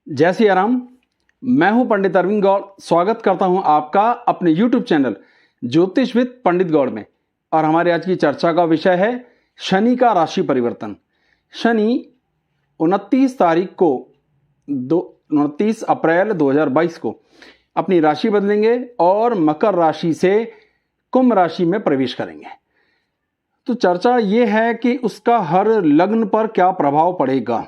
जय सिया राम। मैं हूं पंडित अरविंद गौड़। स्वागत करता हूं आपका अपने YouTube चैनल ज्योतिष विद पंडित गौड़ में। और हमारे आज की चर्चा का विषय है शनि का राशि परिवर्तन। शनि 29 अप्रैल 2022 को अपनी राशि बदलेंगे और मकर राशि से कुंभ राशि में प्रवेश करेंगे। तो चर्चा ये है कि उसका हर लग्न पर क्या प्रभाव पड़ेगा।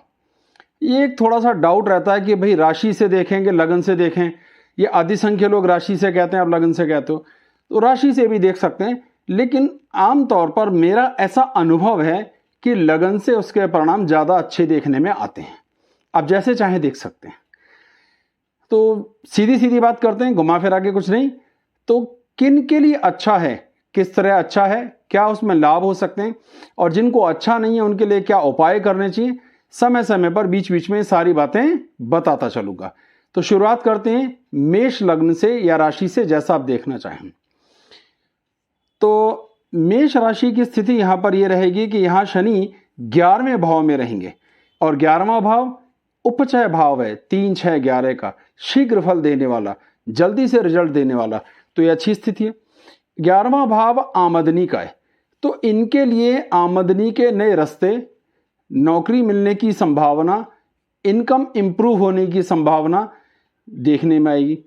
ये एक थोड़ा सा डाउट रहता है कि भाई राशि से देखेंगे लगन से देखें। ये अधिसंख्य लोग राशि से कहते हैं, आप लगन से कहते हो, तो राशि से भी देख सकते हैं। लेकिन आमतौर पर मेरा ऐसा अनुभव है कि लगन से उसके परिणाम ज़्यादा अच्छे देखने में आते हैं। आप जैसे चाहें देख सकते हैं। तो सीधी सीधी बात करते हैं, घुमा फिरा के कुछ नहीं। तो किन के लिए अच्छा है, किस तरह अच्छा है, क्या उसमें लाभ हो सकते हैं, और जिनको अच्छा नहीं है उनके लिए क्या उपाय करने चाहिए, समय समय पर बीच बीच में सारी बातें बताता चलूंगा। तो शुरुआत करते हैं मेष लग्न से या राशि से, जैसा आप देखना चाहें। तो मेष राशि की स्थिति यहां पर यह रहेगी कि यहां शनि 11वें भाव में रहेंगे और 11वां भाव उपचय भाव है, 3, 6, 11 का, शीघ्र फल देने वाला, जल्दी से रिजल्ट देने वाला। तो ये अच्छी स्थिति है। 11वां भाव आमदनी का है, तो इनके लिए आमदनी के नए रास्ते, नौकरी मिलने की संभावना, इनकम इंप्रूव होने की संभावना देखने में आएगी।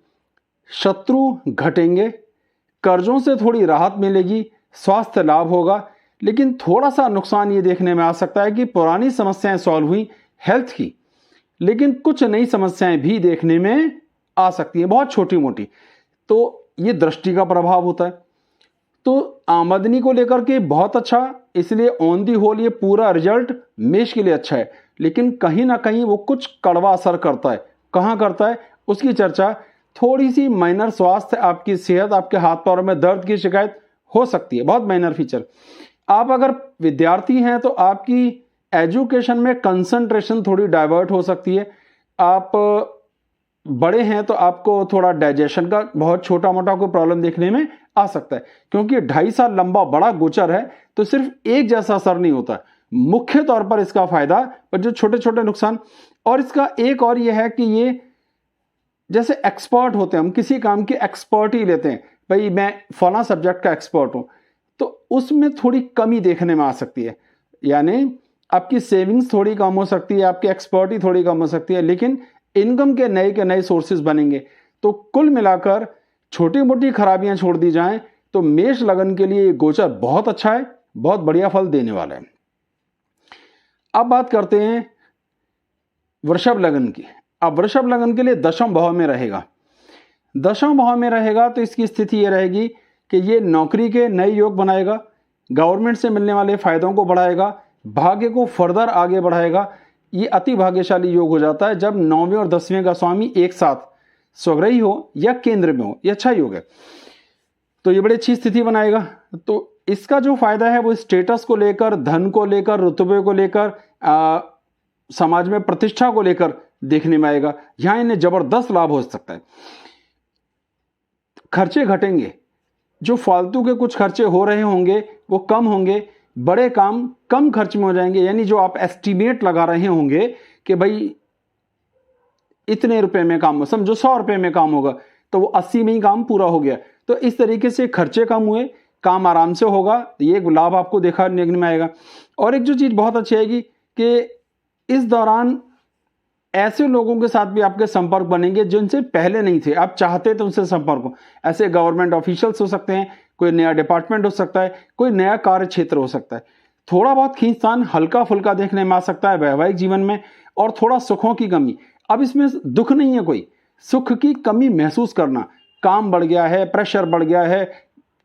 शत्रु घटेंगे, कर्जों से थोड़ी राहत मिलेगी, स्वास्थ्य लाभ होगा। लेकिन थोड़ा सा नुकसान ये देखने में आ सकता है कि पुरानी समस्याएं सॉल्व हुई हेल्थ की, लेकिन कुछ नई समस्याएं भी देखने में आ सकती हैं, बहुत छोटी मोटी। तो ये दृष्टि का प्रभाव होता है। तो आमदनी को लेकर के बहुत अच्छा, इसलिए ऑन दी होल ये पूरा रिजल्ट मेष के लिए अच्छा है। लेकिन कहीं ना कहीं वो कुछ कड़वा असर करता है। कहाँ करता है उसकी चर्चा, थोड़ी सी माइनर स्वास्थ्य, आपकी सेहत, आपके हाथ पैरों में दर्द की शिकायत हो सकती है, बहुत माइनर फीचर। आप अगर विद्यार्थी हैं तो आपकी एजुकेशन में कंसंट्रेशन थोड़ी डाइवर्ट हो सकती है। आप बड़े हैं तो आपको थोड़ा डाइजेशन का बहुत छोटा मोटा कोई प्रॉब्लम देखने में आ सकता है, क्योंकि 2.5 साल लंबा बड़ा गोचर है। तो सिर्फ एक जैसा असर नहीं होता, मुख्य तौर पर इसका फायदा, पर जो छोटे छोटे नुकसान। और इसका एक और यह है कि ये जैसे एक्सपर्ट होते हैं, हम किसी काम की एक्सपर्ट ही लेते हैं, भाई मैं फला सब्जेक्ट का एक्सपर्ट हूं, तो उसमें थोड़ी कमी देखने में आ सकती है। यानी आपकी सेविंग्स थोड़ी कम हो सकती है, आपकी एक्सपर्टी थोड़ी कम हो सकती है, लेकिन इनकम के नए सोर्सेज बनेंगे। तो कुल मिलाकर छोटी मोटी खराबियां छोड़ दी जाएं तो मेष लगन के लिए गोचर बहुत अच्छा है, बहुत बढ़िया फल देने वाला है। अब बात करते हैं वृषभ लगन की। अब वृषभ लगन के लिए 10वें भाव में रहेगा। 10वें भाव में रहेगा तो इसकी स्थिति यह रहेगी कि ये नौकरी के नए योग बनाएगा, गवर्नमेंट से मिलने वाले फायदों को बढ़ाएगा, भाग्य को फर्दर आगे बढ़ाएगा। ये अति भाग्यशाली योग हो जाता है जब 9वें और 10वें का स्वामी एक साथ स्वग्रही हो या केंद्र में हो। ये अच्छा योग है, तो ये बड़ी अच्छी स्थिति बनाएगा। तो इसका जो फायदा है वो स्टेटस को लेकर, धन को लेकर, रुतबे को लेकर, समाज में प्रतिष्ठा को लेकर देखने में आएगा। यहां इन्हें जबरदस्त लाभ हो सकता है। खर्चे घटेंगे, जो फालतू के कुछ खर्चे हो रहे होंगे वो कम होंगे, बड़े काम कम खर्च में हो जाएंगे। यानी जो आप एस्टिमेट लगा रहे होंगे कि भाई इतने रुपए में काम, समझो 100 रुपए में काम होगा, तो वो 80 में ही काम पूरा हो गया। तो इस तरीके से खर्चे कम हुए, काम आराम से होगा, ये लाभ आपको देखने में आएगा। और एक जो चीज बहुत अच्छी आएगी कि इस दौरान ऐसे लोगों के साथ भी आपके संपर्क बनेंगे जिनसे पहले नहीं थे, आप चाहते तो उनसे संपर्क हो। ऐसे गवर्नमेंट ऑफिशियल्स हो सकते हैं, कोई नया डिपार्टमेंट हो सकता है, कोई नया कार्य क्षेत्र हो सकता है। थोड़ा बहुत खींचतान हल्का फुल्का देखने में आ सकता है वैवाहिक जीवन में, और थोड़ा सुखों की कमी। अब इसमें दुख नहीं है, कोई सुख की कमी महसूस करना, काम बढ़ गया है, प्रेशर बढ़ गया है,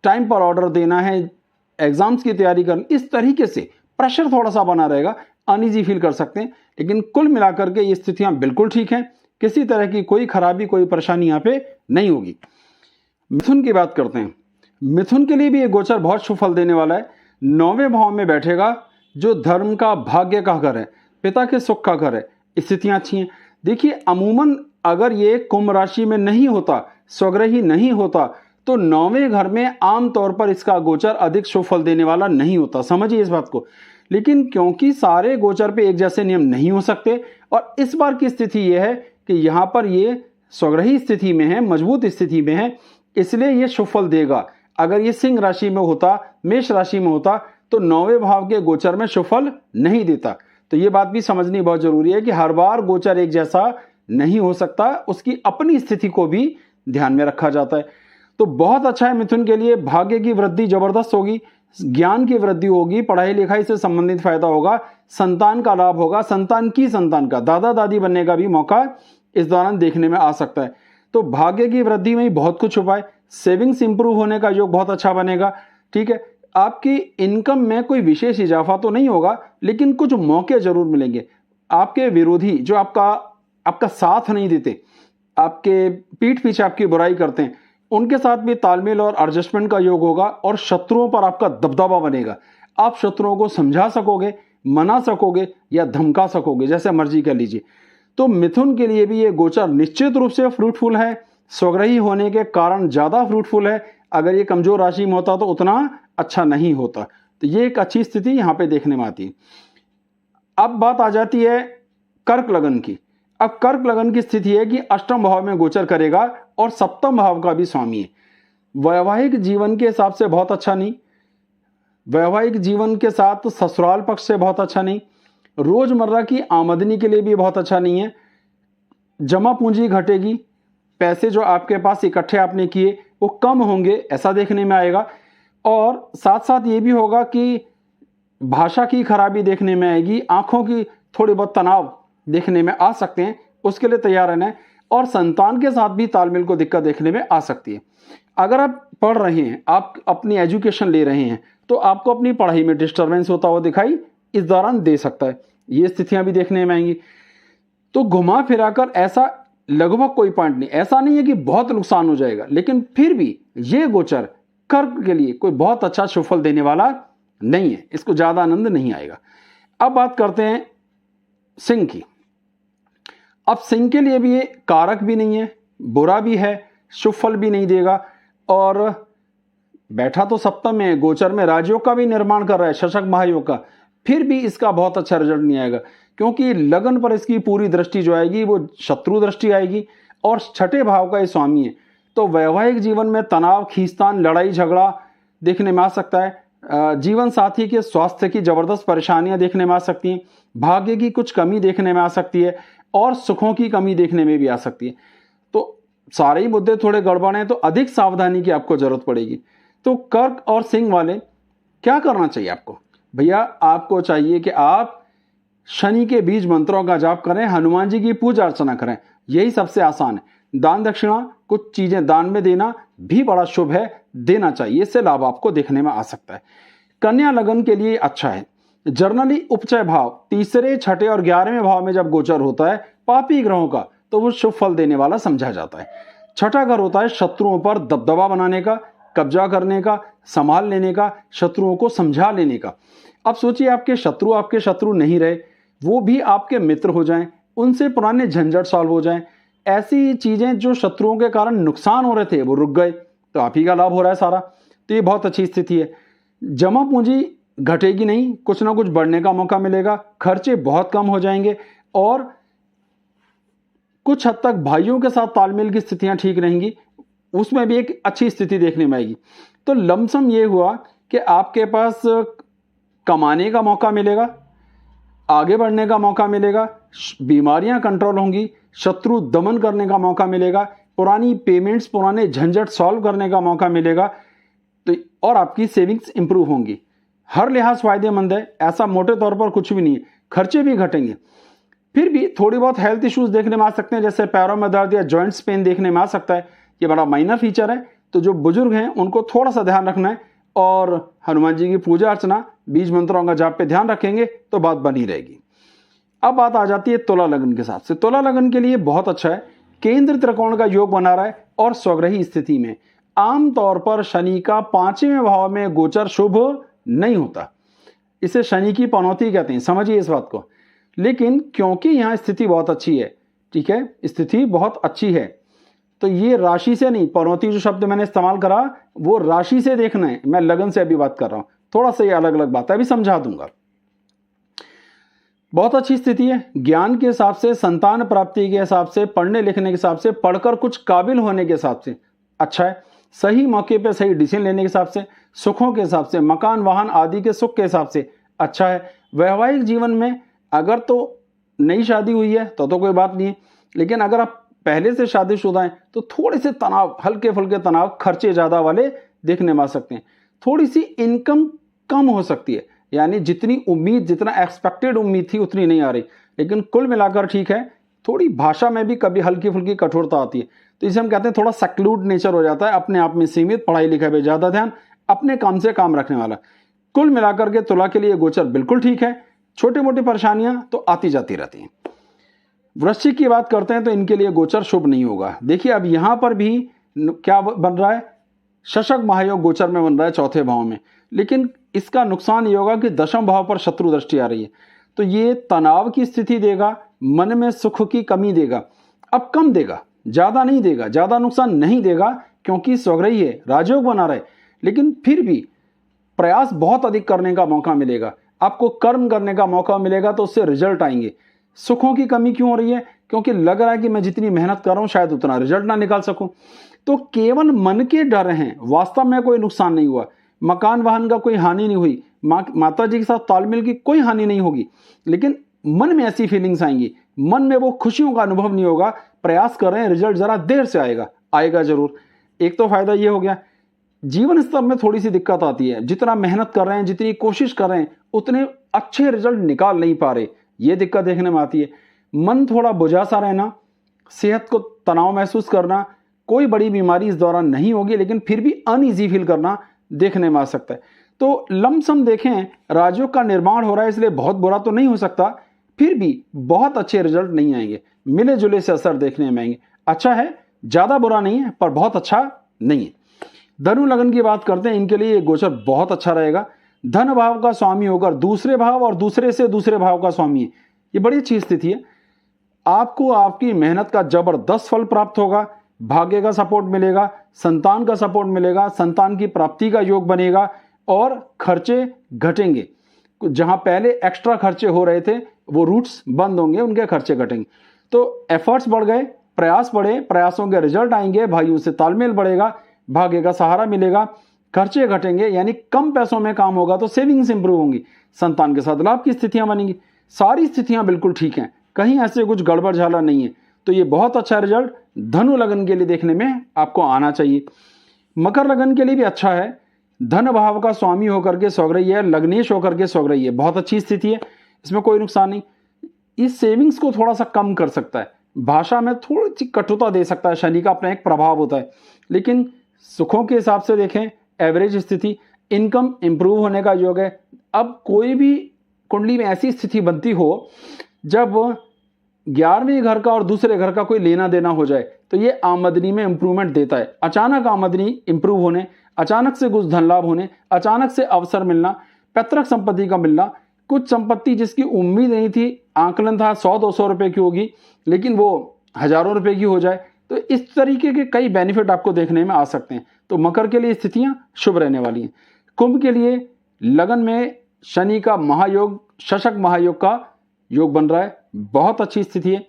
टाइम पर ऑर्डर देना है, एग्जाम्स की तैयारी करनी, इस तरीके से प्रेशर थोड़ा सा बना रहेगा, अनईजी फील कर सकते हैं। लेकिन कुल मिलाकर के ये स्थितियां बिल्कुल ठीक हैं, किसी तरह की कोई खराबी, कोई परेशानी यहाँ पे नहीं होगी। मिथुन की बात करते हैं। मिथुन के लिए भी ये गोचर बहुत शुभ फल देने वाला है। 9वें भाव में बैठेगा, जो धर्म का, भाग्य का घर है, पिता के सुख का घर है। स्थितियां अच्छी हैं। देखिए अमूमन अगर ये कुंभ राशि में नहीं होता, स्वग्रही नहीं होता, तो 9वें घर में आमतौर पर इसका गोचर अधिक शुभ फल देने वाला नहीं होता, समझिए इस बात को। लेकिन क्योंकि सारे गोचर पे एक जैसे नियम नहीं हो सकते, और इस बार की स्थिति यह है कि यहाँ पर ये स्वग्रही स्थिति में है, मजबूत स्थिति में है, इसलिए ये शुभ फल देगा। अगर ये सिंह राशि में होता, मेष राशि में होता, तो 9वें भाव के गोचर में शुभ फल नहीं देता। तो ये बात भी समझनी बहुत जरूरी है कि हर बार गोचर एक जैसा नहीं हो सकता, उसकी अपनी स्थिति को भी ध्यान में रखा जाता है। तो बहुत अच्छा है मिथुन के लिए, भाग्य की वृद्धि जबरदस्त होगी, ज्ञान की वृद्धि होगी, पढ़ाई लिखाई से संबंधित फायदा होगा, संतान का लाभ होगा, संतान का दादा दादी बनने का भी मौका इस दौरान देखने में आ सकता है। तो भाग्य की वृद्धि में ही बहुत कुछ छुपा है। सेविंग्स इंप्रूव होने का योग बहुत अच्छा बनेगा। ठीक है, आपकी इनकम में कोई विशेष इजाफा तो नहीं होगा, लेकिन कुछ मौके जरूर मिलेंगे। आपके विरोधी जो आपका साथ नहीं देते, आपके पीठ पीछे आपकी बुराई करते हैं, उनके साथ भी तालमेल और एडजस्टमेंट का योग होगा और शत्रुओं पर आपका दबदबा बनेगा। आप शत्रुओं को समझा सकोगे, मना सकोगे या धमका सकोगे, जैसे मर्जी कर लीजिए। तो मिथुन के लिए भी ये गोचर निश्चित रूप से फ्रूटफुल है, स्वग्रही होने के कारण ज्यादा फ्रूटफुल है। अगर ये कमजोर राशि में होता तो उतना अच्छा नहीं होता। तो ये एक अच्छी स्थिति यहां पे देखने में आती है। अब बात आ जाती है कर्क लगन की। अब कर्क लगन की स्थिति है कि अष्टम भाव में गोचर करेगा और सप्तम भाव का भी स्वामी है। वैवाहिक जीवन के हिसाब से बहुत अच्छा नहीं, वैवाहिक जीवन के साथ ससुराल पक्ष से बहुत अच्छा नहीं, रोजमर्रा की आमदनी के लिए भी बहुत अच्छा नहीं है। जमा पूंजी घटेगी, पैसे जो आपके पास इकट्ठे आपने किए वो कम होंगे, ऐसा देखने में आएगा। और साथ साथ ये भी होगा कि भाषा की खराबी देखने में आएगी, आंखों की थोड़ी बहुत तनाव देखने में आ सकते हैं, उसके लिए तैयार रहना है। और संतान के साथ भी तालमेल को दिक्कत देखने में आ सकती है। अगर आप पढ़ रहे हैं, आप अपनी एजुकेशन ले रहे हैं, तो आपको अपनी पढ़ाई में डिस्टर्बेंस होता हुआ दिखाई इस दौरान दे सकता है। ये स्थितियां भी देखने में आएंगी। तो घुमा फिराकर ऐसा लगभग कोई पॉइंट नहीं, ऐसा नहीं है कि बहुत नुकसान हो जाएगा, लेकिन फिर भी ये गोचर कर्क के लिए कोई बहुत अच्छा शुभ फल देने वाला नहीं है, इसको ज्यादा आनंद नहीं आएगा। अब बात करते हैं सिंह की। अब सिंह के लिए भी ये कारक भी नहीं है, बुरा भी है, शुभ फल भी नहीं देगा। और बैठा तो सप्तम में, गोचर में राजयोग का भी निर्माण कर रहा है, शशक महायोग का, फिर भी इसका बहुत अच्छा रिजल्ट नहीं आएगा, क्योंकि लगन पर इसकी पूरी दृष्टि जो आएगी वो शत्रु दृष्टि आएगी और छठे भाव का ये स्वामी है। तो वैवाहिक जीवन में तनाव, खींचतान, लड़ाई झगड़ा देखने में आ सकता है। जीवन साथी के स्वास्थ्य की जबरदस्त परेशानियां देखने में आ सकती हैं, भाग्य की कुछ कमी देखने में आ सकती है और सुखों की कमी देखने में भी आ सकती है। तो सारे ही मुद्दे थोड़े गड़बड़ हैं, तो अधिक सावधानी की आपको जरूरत पड़ेगी। तो कर्क और सिंह वाले क्या करना चाहिए आपको? भैया आपको चाहिए कि आप शनि के बीज मंत्रों का जाप करें, हनुमान जी की पूजा अर्चना करें, यही सबसे आसान है। दान दक्षिणा, कुछ चीजें दान में देना भी बड़ा शुभ है, देना चाहिए, इससे लाभ आपको देखने में आ सकता है। कन्या लगन के लिए अच्छा है। जर्नली उपचय भाव तीसरे, छठे और 11वें भाव में जब गोचर होता है पापी ग्रहों का, तो वो शुभ फल देने वाला समझा जाता है। छठा घर होता है शत्रुओं पर दबदबा बनाने का, कब्जा करने का, संभाल लेने का, शत्रुओं को समझा लेने का। अब सोचिए आपके शत्रु नहीं रहे, वो भी आपके मित्र हो जाएं, उनसे पुराने झंझट सॉल्व हो जाएं, ऐसी चीजें जो शत्रुओं के कारण नुकसान हो रहे थे वो रुक गए, तो आप ही का लाभ हो रहा है सारा। तो ये बहुत अच्छी स्थिति है। जमा पूंजी घटेगी नहीं, कुछ ना कुछ बढ़ने का मौका मिलेगा, खर्चे बहुत कम हो जाएंगे और कुछ हद तक भाइयों के साथ तालमेल की स्थितियां ठीक रहेंगी, उसमें भी एक अच्छी स्थिति देखने में आएगी। तो लमसम ये हुआ कि आपके पास कमाने का मौका मिलेगा, आगे बढ़ने का मौका मिलेगा, बीमारियां कंट्रोल होंगी, शत्रु दमन करने का मौका मिलेगा, पुरानी पेमेंट्स, पुराने झंझट सॉल्व करने का मौका मिलेगा, तो और आपकी सेविंग्स इंप्रूव होंगी। हर लिहाज फायदेमंद है, ऐसा मोटे तौर पर कुछ भी नहीं है। खर्चे भी घटेंगे, फिर भी थोड़ी बहुत हेल्थ इश्यूज देखने में आ सकते हैं, जैसे पैरों में दर्द या जॉइंट्स पेन देखने में आ सकता है। ये बड़ा माइनर फीचर है, तो जो बुजुर्ग हैं उनको थोड़ा सा ध्यान रखना है और हनुमान जी की पूजा अर्चना, बीज मंत्रों का जाप पे ध्यान रखेंगे तो बात बनी रहेगी। अब बात आ जाती है तुला लगन के साथ से। तुला लगन के लिए बहुत अच्छा है, केंद्र त्रिकोण का योग बना रहा है और स्वग्रही स्थिति में। आमतौर पर शनि का 5वें भाव में गोचर शुभ नहीं होता, इसे शनि की पनौती कहते हैं, समझिए इस बात को। लेकिन क्योंकि यहां स्थिति बहुत अच्छी है, ठीक है, स्थिति बहुत अच्छी है, तो ये राशि से नहीं, पनौती जो शब्द मैंने इस्तेमाल करा वो राशि से देखना है, मैं लगन से अभी बात कर रहा हूं, थोड़ा सा ये अलग अलग बात है, अभी समझा दूंगा। बहुत अच्छी स्थिति है। ज्ञान के हिसाब से, संतान प्राप्ति के हिसाब से, पढ़ने लिखने के हिसाब से, पढ़कर कुछ काबिल होने के हिसाब से अच्छा है। सही मौके पे सही डिसीजन लेने के हिसाब से, सुखों के हिसाब से, मकान वाहन आदि के सुख के हिसाब से अच्छा है। वैवाहिक जीवन में अगर तो नई शादी हुई है तो कोई बात नहीं है, लेकिन अगर आप पहले से शादीशुदा हैं तो थोड़े से तनाव, हल्के फुल्के तनाव, खर्चे ज़्यादा वाले देखने में आ सकते हैं। थोड़ी सी इनकम कम हो सकती है, यानी जितनी उम्मीद, जितना एक्सपेक्टेड उम्मीद थी उतनी नहीं आ रही, लेकिन कुल मिलाकर ठीक है। थोड़ी भाषा में भी कभी हल्की फुल्की कठोरता आती है, तो इसे हम कहते हैं थोड़ा सेक्लूड नेचर हो जाता है, अपने आप में सीमित, पढ़ाई लिखाई पे ज़्यादा ध्यान, अपने काम से काम रखने वाला। कुल मिलाकर के तुला के लिए गोचर बिल्कुल ठीक है। छोटी मोटी परेशानियां तो आती जाती रहती हैं। वृश्चिक की बात करते हैं तो इनके लिए गोचर शुभ नहीं होगा। देखिए अब यहां पर भी क्या बन रहा है, शशक महायोग गोचर में बन रहा है चौथे भाव में, लेकिन इसका नुकसान ये होगा कि दशम भाव पर शत्रु दृष्टि आ रही है, तो ये तनाव की स्थिति देगा, मन में सुख की कमी देगा। अब कम देगा, ज्यादा नहीं देगा, ज्यादा नुकसान नहीं देगा, क्योंकि स्वग्रही है, राजयोग बना रहे, लेकिन फिर भी प्रयास बहुत अधिक करने का मौका मिलेगा, आपको कर्म करने का मौका मिलेगा, तो उससे रिजल्ट आएंगे। सुखों की कमी क्यों हो रही है? क्योंकि लग रहा है कि मैं जितनी मेहनत कर रहा हूं शायद उतना रिजल्ट ना निकाल सकूं, तो केवल मन के डर हैं, वास्तव में कोई नुकसान नहीं हुआ, मकान वाहन का कोई हानि नहीं हुई, माता जी के साथ तालमेल की कोई हानि नहीं होगी, लेकिन मन में ऐसी फीलिंग्स आएंगी, मन में वो खुशियों का अनुभव नहीं होगा। प्रयास कर रहे हैं, रिजल्ट जरा देर से आएगा, आएगा जरूर। एक तो फायदा ये हो गया। जीवन स्तर में थोड़ी सी दिक्कत आती है, जितना मेहनत कर रहे हैं, जितनी कोशिश कर रहे हैं, उतने अच्छे रिजल्ट निकाल नहीं पा रहे, ये दिक्कत देखने में आती है। मन थोड़ा बुझा सा रहना, सेहत को तनाव महसूस करना, कोई बड़ी बीमारी इस दौरान नहीं होगी, लेकिन फिर भी अनईजी फील करना देखने में आ सकता है। तो लमसम देखें, राजयोग का निर्माण हो रहा है, इसलिए बहुत बुरा तो नहीं हो सकता, फिर भी बहुत अच्छे रिजल्ट नहीं आएंगे, मिले जुले से असर देखने में आएंगे। अच्छा है, ज्यादा बुरा नहीं है, पर बहुत अच्छा नहीं है। धनु लगन की बात करते हैं, इनके लिए गोचर बहुत अच्छा रहेगा। धन भाव का स्वामी होकर दूसरे भाव और दूसरे से दूसरे भाव का स्वामी है, ये बड़ी अच्छी स्थिति है। आपको आपकी मेहनत का जबरदस्त फल प्राप्त होगा, भाग्य का सपोर्ट मिलेगा, संतान का सपोर्ट मिलेगा, संतान की प्राप्ति का योग बनेगा और खर्चे घटेंगे। जहां पहले एक्स्ट्रा खर्चे हो रहे थे वो रूट्स बंद होंगे, उनके खर्चे घटेंगे। तो एफर्ट्स बढ़ गए, प्रयास बढ़े, प्रयासों के रिजल्ट आएंगे, भाइयों से तालमेल बढ़ेगा, भाग्य का सहारा मिलेगा, खर्चे घटेंगे, यानी कम पैसों में काम होगा तो सेविंग्स इंप्रूव होंगी, संतान के साथ लाभ की स्थितियां बनेंगी। सारी स्थितियां बिल्कुल ठीक हैं, कहीं ऐसे कुछ गड़बड़ झाला नहीं है, तो ये बहुत अच्छा रिजल्ट धनु लगन के लिए देखने में आपको आना चाहिए। मकर लगन के लिए भी अच्छा है, धन भाव का स्वामी होकर के स्वग्रही है, लग्नेश होकर के स्वग्रही है, बहुत अच्छी स्थिति है, इसमें कोई नुकसान नहीं। इस सेविंग्स को थोड़ा सा कम कर सकता है, भाषा में थोड़ी सी कटुता दे सकता है, शनि का अपना एक प्रभाव होता है, लेकिन सुखों के हिसाब से देखें एवरेज स्थिति, इनकम इंप्रूव होने का योग है। अब कोई भी कुंडली में ऐसी स्थिति बनती हो जब 11वें घर का और दूसरे घर का कोई लेना देना हो जाए, तो ये आमदनी में इंप्रूवमेंट देता है। अचानक आमदनी इंप्रूव होने, अचानक से कुछ धन लाभ होने, अचानक से अवसर मिलना, पैतृक संपत्ति का मिलना, कुछ संपत्ति जिसकी उम्मीद नहीं थी, आंकलन था 100-200 रुपए की होगी, लेकिन वो हजारों रुपए की हो जाए, तो इस तरीके के कई बेनिफिट आपको देखने में आ सकते हैं। तो मकर के लिए स्थितियां शुभ रहने वाली हैं। कुंभ के लिए लगन में शनि का महायोग, शशक महायोग का योग बन रहा है, बहुत अच्छी स्थिति है।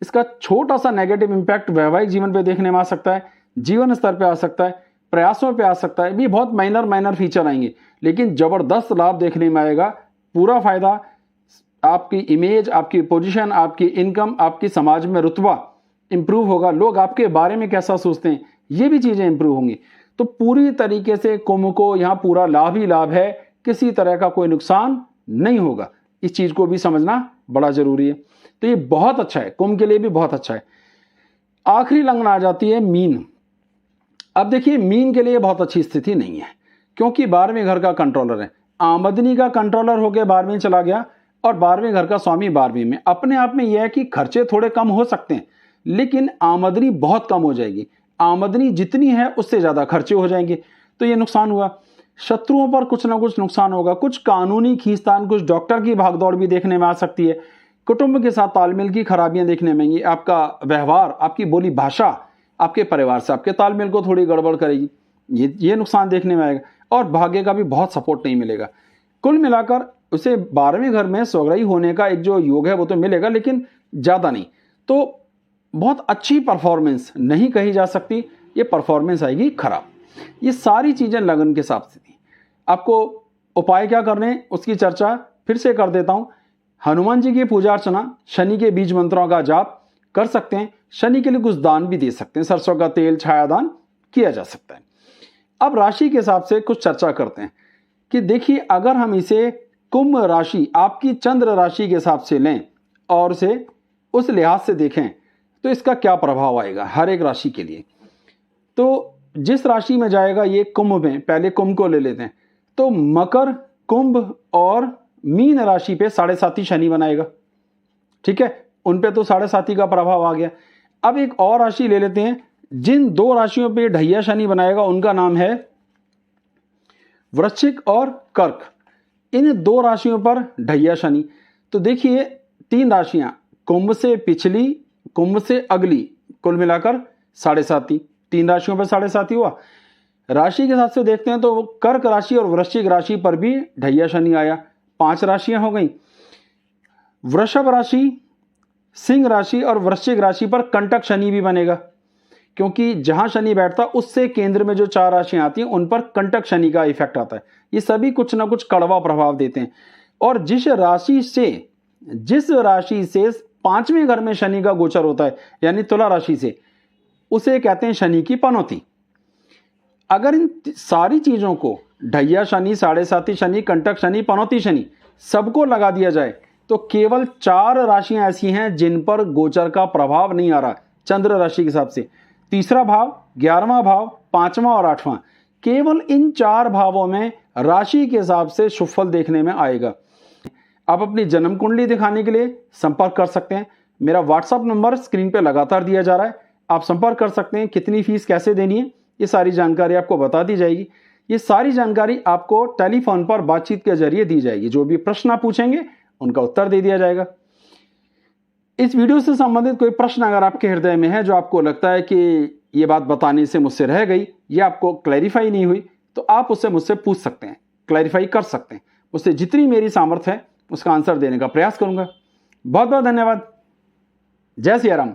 इसका छोटा सा नेगेटिव इंपैक्ट वैवाहिक जीवन पे देखने में आ सकता है, जीवन स्तर पे आ सकता है, प्रयासों पे आ सकता है, भी बहुत माइनर फीचर आएंगे, लेकिन जबरदस्त लाभ देखने में आएगा। पूरा फायदा, आपकी इमेज, आपकी पोजीशन, आपकी इनकम, आपकी समाज में रुतबा इंप्रूव होगा, लोग आपके बारे में कैसा सोचते हैं, ये भी चीजें इंप्रूव होंगी। तो पूरी तरीके से कुंभ को यहाँ पूरा लाभ ही लाभ है, किसी तरह का कोई नुकसान नहीं होगा, इस चीज को भी समझना बड़ा जरूरी है। तो ये बहुत अच्छा है, कुंभ के लिए भी बहुत अच्छा है। आखिरी लगन आ जाती है मीन। अब देखिए मीन के लिए बहुत अच्छी स्थिति नहीं है, क्योंकि 12वें घर का कंट्रोलर है, आमदनी का कंट्रोलर होकर 12वें चला गया, और 12वें घर का स्वामी 12वीं में। अपने आप में यह है कि खर्चे थोड़े कम हो सकते हैं, लेकिन आमदनी बहुत कम हो जाएगी, आमदनी जितनी है उससे ज्यादा खर्चे हो जाएंगे, तो ये नुकसान हुआ। शत्रुओं पर कुछ ना कुछ नुकसान होगा, कुछ कानूनी खींचतान, कुछ डॉक्टर की भागदौड़ भी देखने में आ सकती है, कुटुंब के साथ तालमेल की खराबियां देखने में आएंगी, आपका व्यवहार, आपकी बोली भाषा आपके परिवार से आपके तालमेल को थोड़ी गड़बड़ करेगी, ये नुकसान देखने में आएगा, और भाग्य का भी बहुत सपोर्ट नहीं मिलेगा। कुल मिलाकर उसे 12वें घर में स्वग्रही होने का एक जो योग है वो तो मिलेगा, लेकिन ज़्यादा नहीं। तो बहुत अच्छी परफॉर्मेंस नहीं कही जा सकती, ये परफॉर्मेंस आएगी खराब। ये सारी चीज़ें लगन के हिसाब से थी। आपको उपाय क्या करने उसकी चर्चा फिर से कर देता हूँ। हनुमान जी की पूजा अर्चना, शनि के बीज मंत्रों का जाप कर सकते हैं, शनि के लिए कुछ दान भी दे सकते हैं, सरसों का तेल छायादान किया जा सकता है। अब राशि के हिसाब से कुछ चर्चा करते हैं कि देखिए, अगर हम इसे कुंभ राशि आपकी चंद्र राशि के हिसाब से लें और उसे उस लिहाज से देखें तो इसका क्या प्रभाव आएगा हर एक राशि के लिए। तो जिस राशि में जाएगा ये कुंभ में, पहले कुंभ को ले लेते हैं, तो मकर, कुंभ और मीन राशि पे 7.5 शनि बनाएगा। ठीक है, उन पे तो 7.5 का प्रभाव आ गया। अब एक और राशि ले लेते हैं, जिन 2 राशियों पे ढैया शनि बनाएगा उनका नाम है वृश्चिक और कर्क। इन 2 राशियों पर ढैया शनि। तो देखिए 3 राशियां, कुंभ से पिछली, कुंभ से अगली, कुल मिलाकर 7.5, 3 राशियों पर 7.5 हुआ। राशि के हिसाब से देखते हैं तो कर्क राशि और वृश्चिक राशि पर भी ढैया शनि आया, 5 राशियां हो गई। वृषभ राशि, सिंह राशि और वृश्चिक राशि पर कंटक शनि भी बनेगा, क्योंकि जहां शनि बैठता उससे केंद्र में जो 4 राशियां आती हैं उन पर कंटक शनि का इफेक्ट आता है। ये सभी कुछ ना कुछ कड़वा प्रभाव देते हैं। और जिस राशि से 5वें घर में शनि का गोचर होता है, यानी तुला राशि से, उसे कहते हैं शनि की पनौती। अगर इन सारी चीजों को, ढैया शनि, 7.5 शनि, कंटक शनि, पनौती शनि, सबको लगा दिया जाए तो केवल 4 राशियां ऐसी हैं जिन पर गोचर का प्रभाव नहीं आ रहा चंद्र राशि के हिसाब से। 3रा भाव, 11वां भाव, 5वां और 8वां, केवल इन 4 भावों में राशि के हिसाब से शुभ फल देखने में आएगा। आप अपनी जन्म कुंडली दिखाने के लिए संपर्क कर सकते हैं। मेरा व्हाट्सएप नंबर स्क्रीन पे लगातार दिया जा रहा है, आप संपर्क कर सकते हैं। कितनी फीस कैसे देनी है ये सारी जानकारी आपको बता दी जाएगी। ये सारी जानकारी आपको टेलीफोन पर बातचीत के जरिए दी जाएगी। जो भी प्रश्न आप पूछेंगे उनका उत्तर दे दिया जाएगा। इस वीडियो से संबंधित कोई प्रश्न अगर आपके हृदय में है, जो आपको लगता है कि ये बात बताने से मुझसे रह गई या आपको क्लैरिफाई नहीं हुई, तो आप उससे मुझसे पूछ सकते हैं, क्लैरिफाई कर सकते हैं। उससे जितनी मेरी सामर्थ्य है उसका आंसर देने का प्रयास करूंगा। बहुत बहुत धन्यवाद। जय सिया राम।